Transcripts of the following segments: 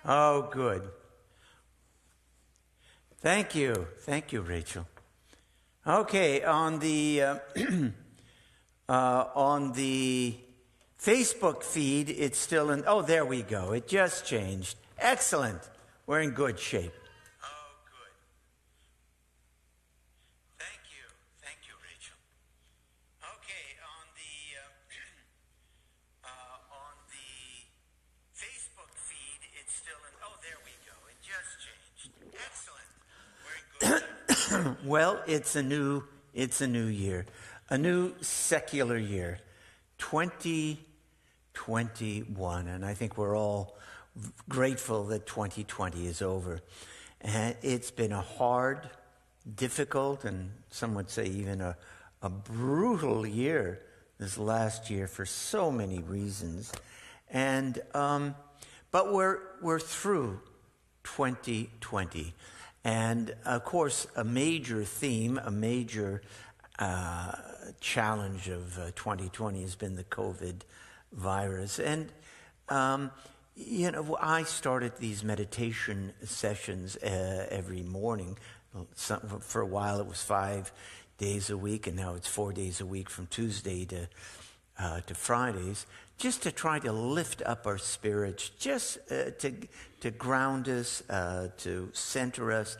Oh, good. Thank you. Thank you, Rachel. Okay, on the on the Facebook feed, it's still in. Oh, there we go. It just changed. Excellent. We're in good shape. Oh, good. Thank you, Rachel. Okay, on the Facebook feed, it's still in. Oh, there we go. It just changed. Excellent. We're in good shape. Well, it's a new year, a new secular year, 2021, and I think we're all grateful that 2020 is over. And it's been a hard, difficult, and some would say even a brutal year this last year for so many reasons. And but we're through 2020. And of course, a major theme, a major challenge of 2020 has been the COVID virus. And I started these meditation sessions every morning. For a while, it was 5 days a week, and now it's 4 days a week from Tuesday to Fridays, just to try to lift up our spirits, just to ground us, to center us,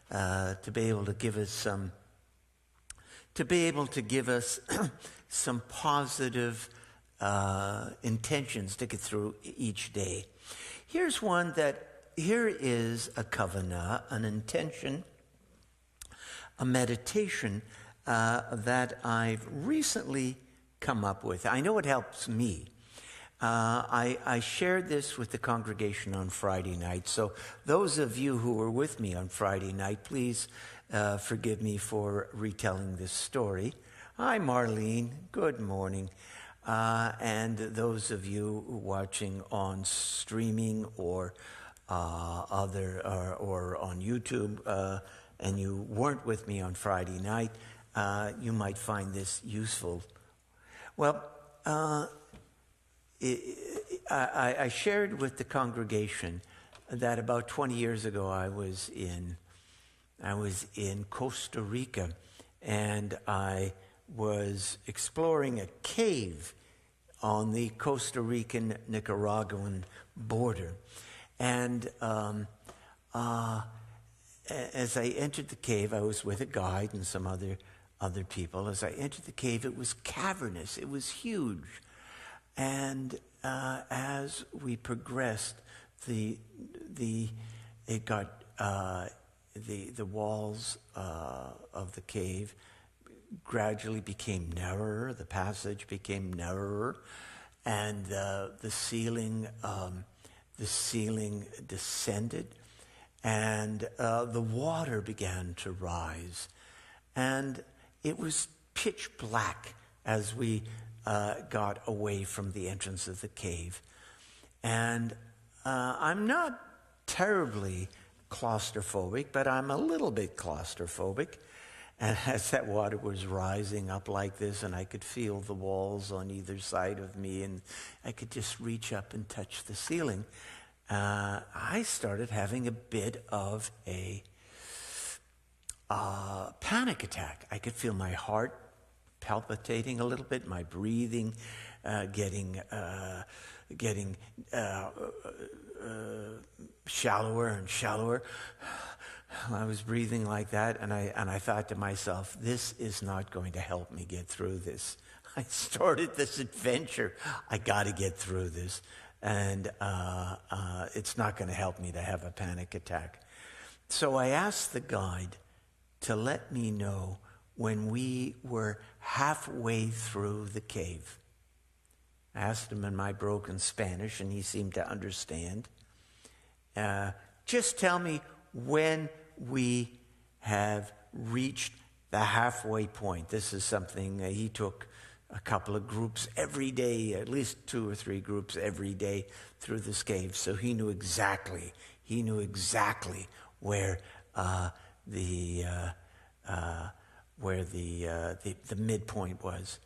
to be able to give us some positive intentions to get through each day. Here is a kavanah, an intention, a meditation that I've recently come up with. I know it helps me. I shared this with the congregation on Friday night. So those of you who were with me on Friday night, please forgive me for retelling this story. Hi, Marlene. Good morning. And those of you watching on streaming or or on YouTube, and you weren't with me on Friday night, you might find this useful. Well, I shared with the congregation that about 20 years ago I was in Costa Rica, and I was exploring a cave on the Costa Rican-Nicaraguan border. And as I entered the cave, I was with a guide and some other people. As I entered the cave, it was cavernous. It was huge. And as we progressed, the walls of the cave gradually became narrower. The passage became narrower, and the ceiling descended, and the water began to rise, and it was pitch black as we got away from the entrance of the cave. And I'm not terribly claustrophobic, but I'm a little bit claustrophobic. And as that water was rising up like this, and I could feel the walls on either side of me, and I could just reach up and touch the ceiling, I started having a bit of a panic attack. I could feel my heart palpitating a little bit, my breathing getting shallower and shallower. I was breathing like that, and I thought to myself, this is not going to help me get through this. I started this adventure. I got to get through this, and it's not going to help me to have a panic attack. So I asked the guide to let me know when we were halfway through the cave. I asked him in my broken Spanish, and he seemed to understand. Just tell me when we have reached the halfway point. This is something he took a couple of groups every day, at least 2 or 3 groups every day through this cave. So he knew exactly where the midpoint was.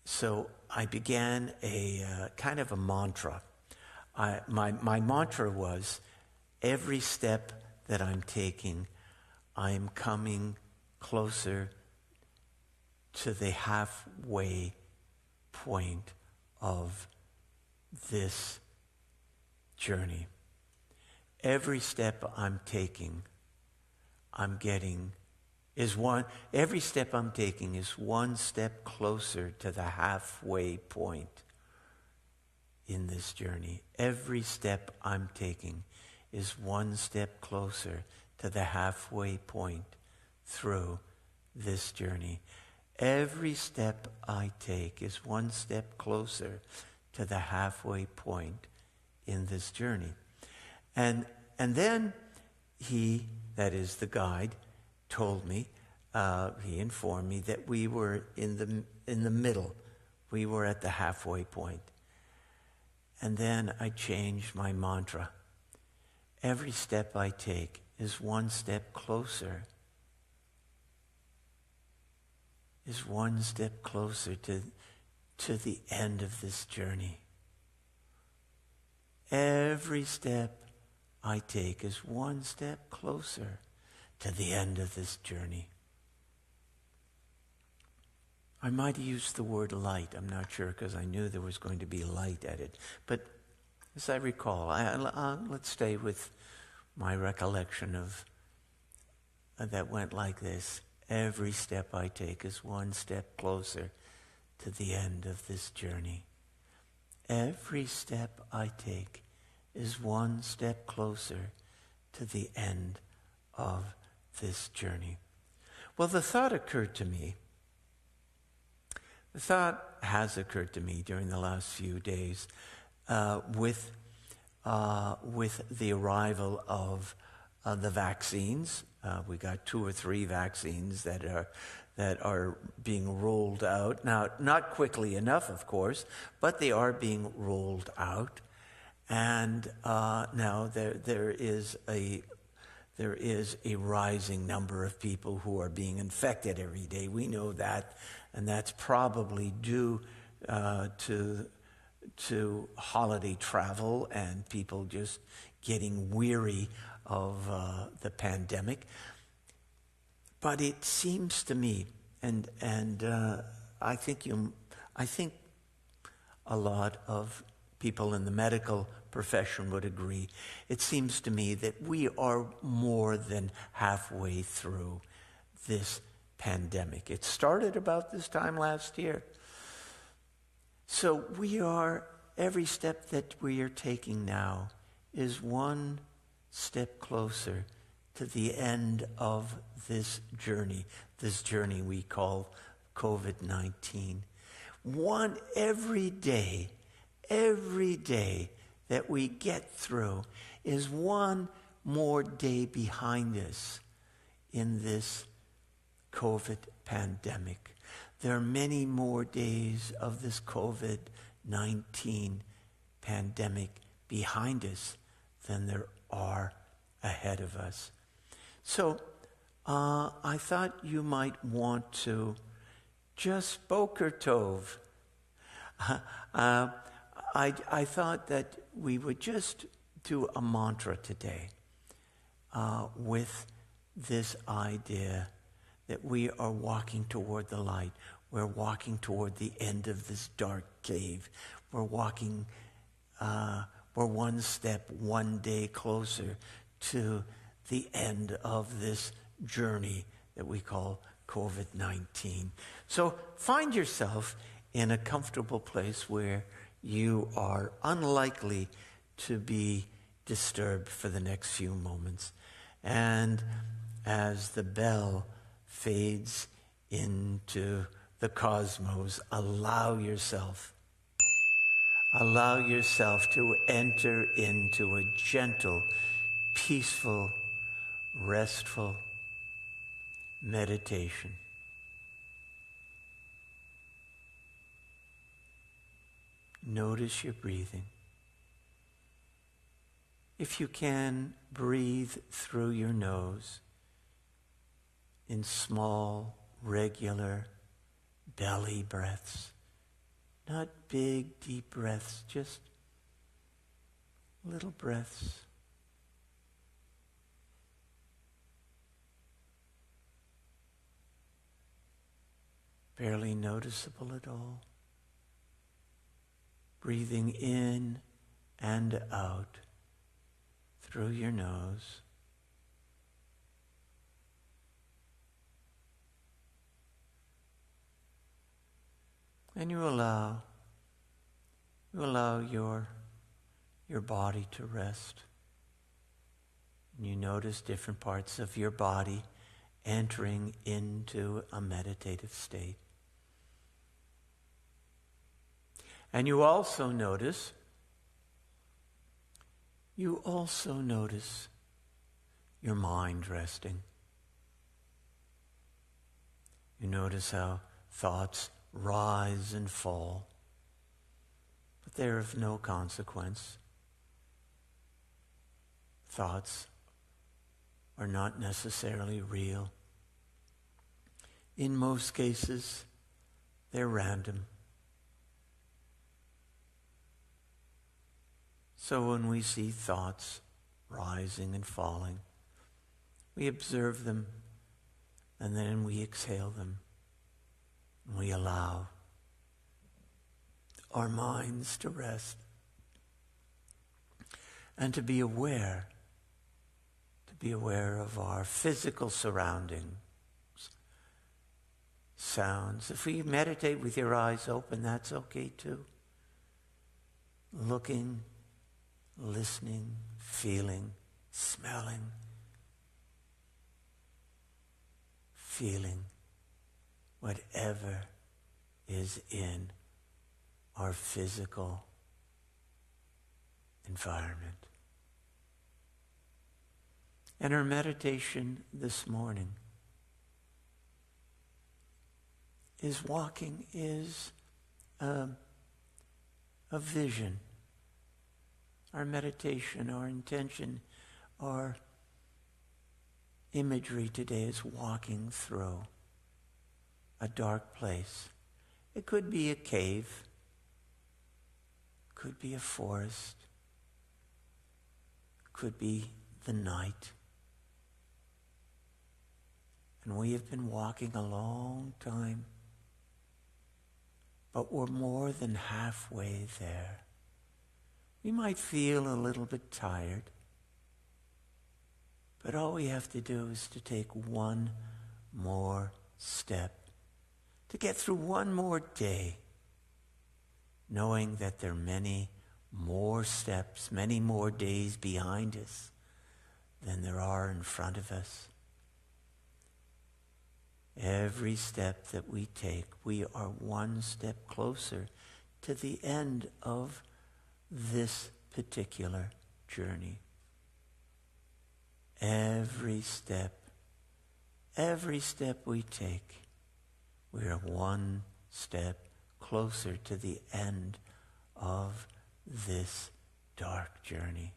So I began a kind of a mantra. my mantra was, every step that I'm taking, I am coming closer to the halfway point of this journey. Every step I'm taking, every step I'm taking is one step closer to the halfway point in this journey. Every step I'm taking is one step closer to the halfway point through this journey. Every step I take is one step closer to the halfway point in this journey. And then he, that is the guide, told me, he informed me that we were in the middle. We were at the halfway point. And then I changed my mantra. Every step I take is one step closer. Is one step closer to the end of this journey. Every step I take is one step closer to the end of this journey. I might have used the word light. I'm not sure, because I knew there was going to be light at it. But as I recall, let's stay with my recollection of that went like this. Every step I take is one step closer to the end of this journey. Every step I take is one step closer to the end of this journey. Well, the thought has occurred to me during the last few days with the arrival of the vaccines. We got 2 or 3 vaccines that are being rolled out. Now, not quickly enough, of course, but they are being rolled out. And now there is a rising number of people who are being infected every day. We know that, and that's probably due to holiday travel and people just getting weary of the pandemic. But it seems to me, and I think a lot of people in the medical profession would agree, it seems to me that we are more than halfway through this pandemic. It started about this time last year. So every step that we are taking now is one step closer to the end of this journey we call COVID-19. Every day that we get through is one more day behind us in this COVID pandemic. There are many more days of this COVID-19 pandemic behind us than there are ahead of us. So I thought you might want to just Boker Tov. I thought that we would just do a mantra today with this idea that we are walking toward the light. We're walking toward the end of this dark cave. We're walking, we're one step, one day closer to the end of this journey that we call COVID-19. So find yourself in a comfortable place where you are unlikely to be disturbed for the next few moments. And as the bell fades into the cosmos, allow yourself to enter into a gentle, peaceful, restful meditation. Notice your breathing. If you can, breathe through your nose in small, regular belly breaths. Not big, deep breaths, just little breaths. Barely noticeable at all. Breathing in and out through your nose. And you allow your body to rest. And you notice different parts of your body entering into a meditative state. And you also notice your mind resting. You notice how thoughts rise and fall, but they're of no consequence. Thoughts are not necessarily real. In most cases, they're random. So when we see thoughts rising and falling, we observe them, and then we exhale them. We allow our minds to rest and to be aware of our physical surroundings, sounds. If we meditate with your eyes open, that's okay too. Looking, listening, feeling, smelling, feeling whatever is in our physical environment. And our meditation this morning is a vision. Our meditation, our intention, our imagery today is walking through a dark place. It could be a cave, could be a forest, could be the night. And we have been walking a long time, but we're more than halfway there. We might feel a little bit tired, but all we have to do is to take one more step, to get through one more day, knowing that there are many more steps, many more days behind us than there are in front of us. Every step that we take, we are one step closer to the end of this particular journey. Every step we take, we are one step closer to the end of this dark journey.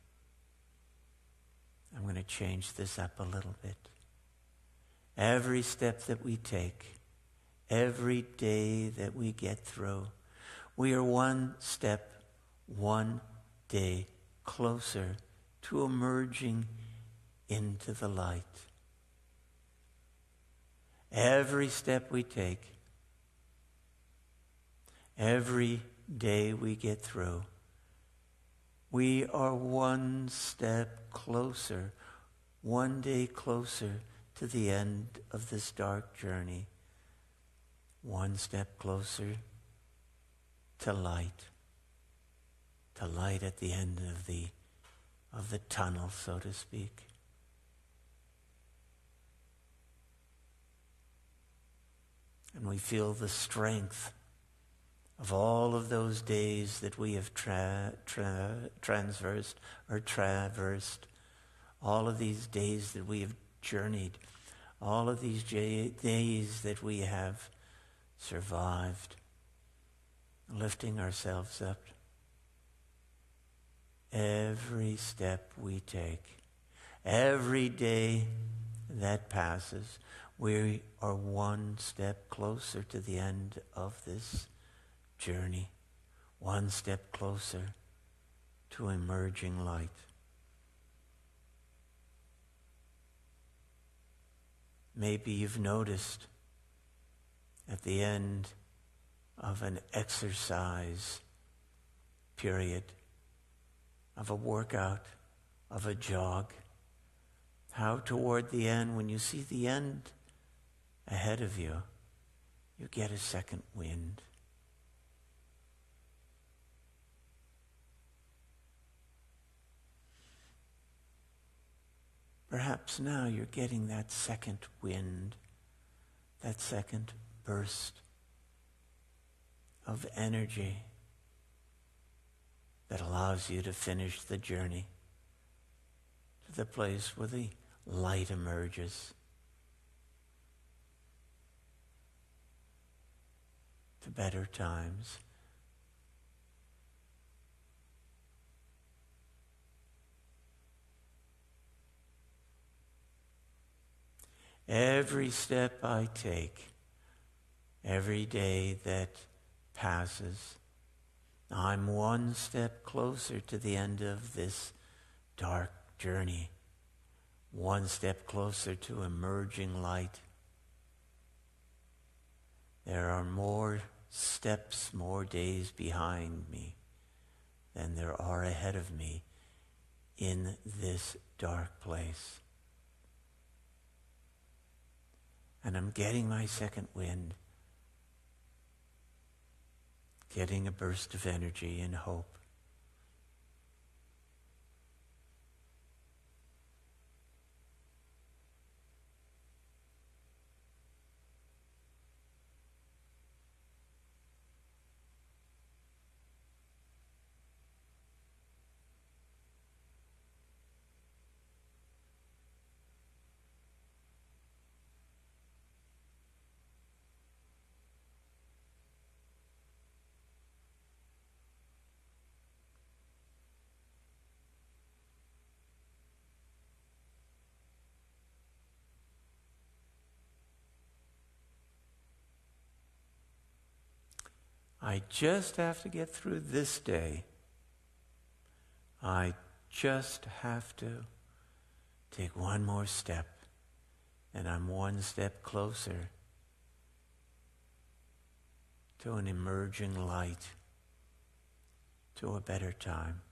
I'm going to change this up a little bit. Every step that we take, every day that we get through, we are one step, one day closer to emerging into the light. Every step we take, every day we get through, we are one step closer, one day closer to the end of this dark journey. One step closer to light at the end of the tunnel, so to speak. And we feel the strength of all of those days that we have traversed, all of these days that we have journeyed, all of these days that we have survived, lifting ourselves up. Every step we take, every day that passes, we are one step closer to the end of this journey, one step closer to emerging light. Maybe you've noticed at the end of an exercise period, of a workout, of a jog, how toward the end, when you see the end ahead of you, you get a second wind. Perhaps now you're getting that second wind, that second burst of energy that allows you to finish the journey to the place where the light emerges, to better times. Every step I take, every day that passes, I'm one step closer to the end of this dark journey, one step closer to emerging light. There are more steps, more days behind me than there are ahead of me in this dark place. And I'm getting my second wind, getting a burst of energy and hope. I just have to get through this day. I just have to take one more step, and I'm one step closer to an emerging light, to a better time.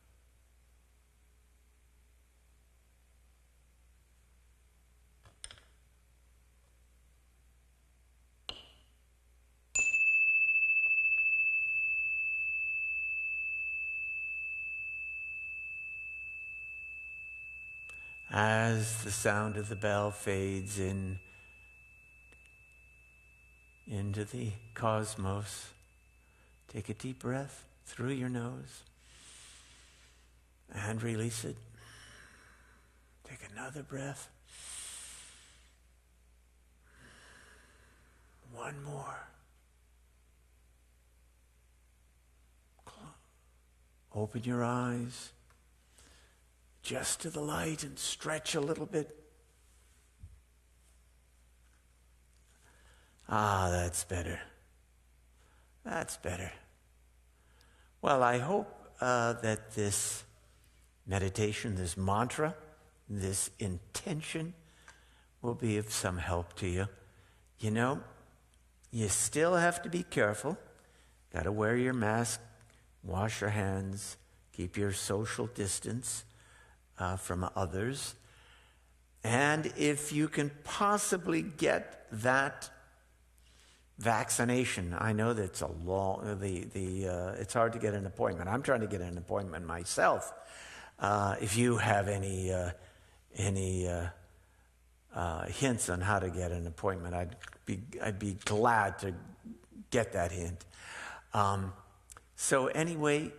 As the sound of the bell fades in into the cosmos, take a deep breath through your nose and release it. Take another breath. One more. Open your eyes just to the light and stretch a little bit. Ah, that's better. That's better. Well, I hope that this meditation, this mantra, this intention will be of some help to you. You know, you still have to be careful. Got to wear your mask, wash your hands, keep your social distance from others. And if you can possibly get that vaccination, I know that it's a long, it's hard to get an appointment. I'm trying to get an appointment myself. If you have any hints on how to get an appointment, I'd be glad to get that hint. So anyway,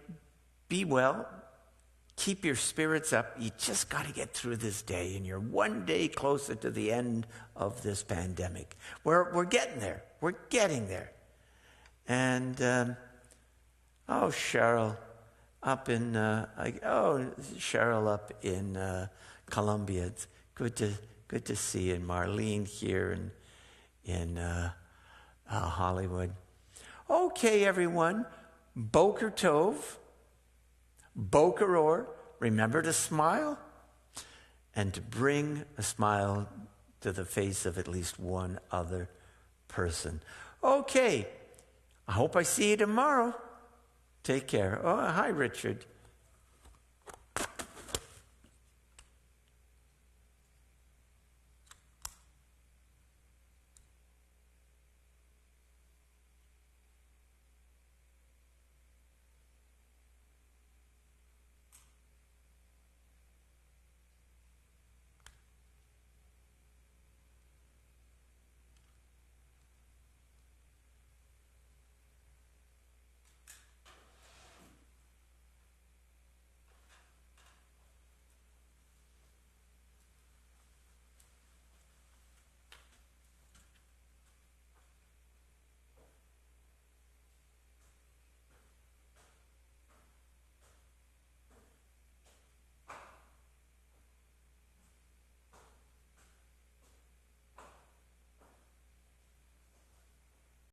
be well. Keep your spirits up. You just got to get through this day, and you're one day closer to the end of this pandemic. We're getting there. We're getting there. And Cheryl up in Cheryl up in Colombia. It's good to see you. And Marlene here in Hollywood. Okay, everyone. Boker Tov. Bokeror, remember to smile and to bring a smile to the face of at least one other person. Okay, I hope I see you tomorrow. Take care. Oh, hi, Richard.